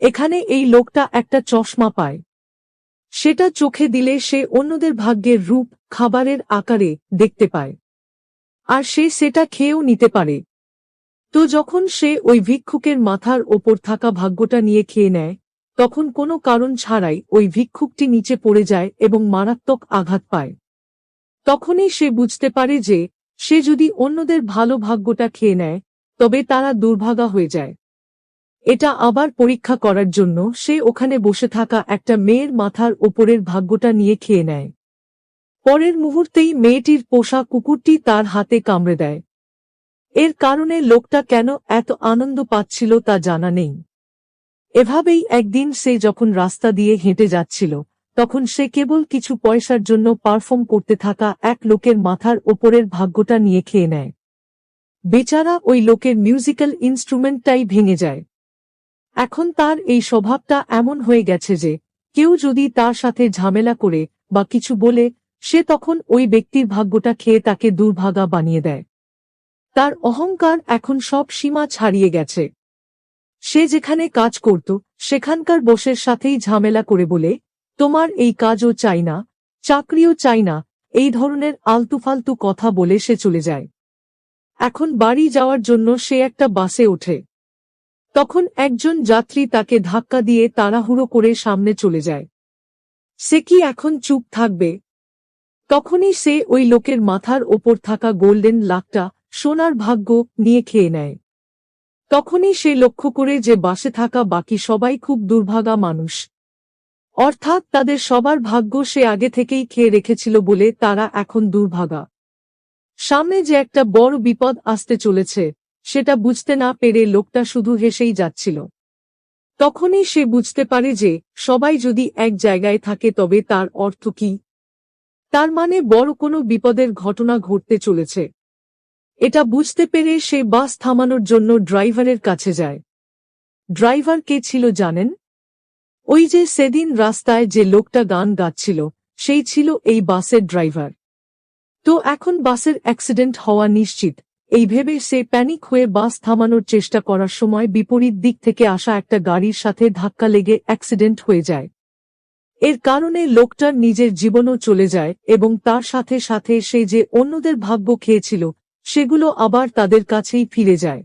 এখানে এই লোকটা একটা চশমা পায়। সেটা চোখে দিলে সে অন্যদের ভাগ্যের রূপ খাবারের আকারে দেখতে পায়, আর সে সেটা খেয়েও নিতে পারে। তো যখন সে ওই ভিক্ষুকের মাথার ওপর থাকা ভাগ্যটা নিয়ে খেয়ে নেয়, তখন কোনো কারণ ছাড়াই ওই ভিক্ষুকটি নিচে পড়ে যায় এবং মারাত্মক আঘাত পায়। তখনই সে বুঝতে পারে যে সে যদি অন্যদের ভালো ভাগ্যটা খেয়ে নেয় তবে তারা দুর্ভাগা হয়ে যায়। এটা আবার পরীক্ষা করার জন্য সে ওখানে বসে থাকা একটা মেয়ের মাথার ওপরের ভাগ্যটা নিয়ে খেয়ে নেয়। পরের মুহূর্তেই মেয়েটির পোষা কুকুরটি তার হাতে কামড়ে দেয়। এর কারণে লোকটা কেন এত আনন্দ পাচ্ছিল তা জানা নেই। এভাবেই একদিন সে যখন রাস্তা দিয়ে হেঁটে যাচ্ছিল, তখন সে কেবল কিছু পয়সার জন্য পারফর্ম করতে থাকা এক লোকের মাথার ওপরের ভাগ্যটা নিয়ে খেয়ে নেয়। বেচারা ওই লোকের মিউজিক্যাল ইনস্ট্রুমেন্টটাই ভেঙে যায়। এখন তার এই স্বভাবটা এমন হয়ে গেছে যে কেউ যদি তার সাথে ঝামেলা করে বা কিছু বলে, সে তখন ওই ব্যক্তির ভাগ্যটা খেয়ে তাকে দুর্ভাগা বানিয়ে দেয়। তার অহংকার এখন সব সীমা ছাড়িয়ে গেছে। সে যেখানে কাজ করত সেখানকার বসের সাথেই ঝামেলা করে বলে, তোমার এই কাজও চাই না, চাকরিও চাই না, এই ধরনের আলতুফালতু কথা বলে সে চলে যায়। এখন বাড়ি যাওয়ার জন্য সে একটা বাসে ওঠে। তখন একজন যাত্রী তাকে ধাক্কা দিয়ে তাড়াহুড়ো করে সামনে চলে যায়। সে কি এখন চুপ থাকবে? তখনই সে ওই লোকের মাথার ওপর থাকা গোল্ডেন লাখটা সোনার ভাগ্য নিয়ে খেয়ে নেয়। তখনই সে লক্ষ্য করে যে বাসে থাকা বাকি সবাই খুব দুর্ভাগা মানুষ, অর্থাৎ তাদের সবার ভাগ্য সে আগে থেকেই খেয়ে রেখেছিল বলে তারা এখন দুর্ভাগা। সামনে যে একটা বড় বিপদ আসতে চলেছে সেটা বুঝতে না পেরে লোকটা শুধু হেসেই যাচ্ছিল। তখনই সে বুঝতে পারে যে সবাই যদি এক জায়গায় থাকে তবে তার অর্থ কি। তার মানে বড় কোনো বিপদের ঘটনা ঘটতে চলেছে। এটা বুঝতে পেরে সে বাস থামানোর জন্য ড্রাইভারের কাছে যায়। ড্রাইভার কে ছিল জানেন? ওই যে সেদিন রাস্তায় যে লোকটা গান গাচ্ছিল, সেই ছিল এই বাসের ড্রাইভার। তো এখন বাসের অ্যাক্সিডেন্ট হওয়া নিশ্চিত, এই ভেবে সে প্যানিক হয়ে বাস থামানোর চেষ্টা করার সময় বিপরীত দিক থেকে আসা একটা গাড়ির সাথে ধাক্কা লেগে অ্যাক্সিডেন্ট হয়ে যায়। এর কারণে লোকটার নিজের জীবনও চলে যায় এবং তার সাথে সাথে সে যে অন্যদের ভাগ্য খেয়েছিল সেগুলো আবার তাদের কাছেই ফিরে যায়।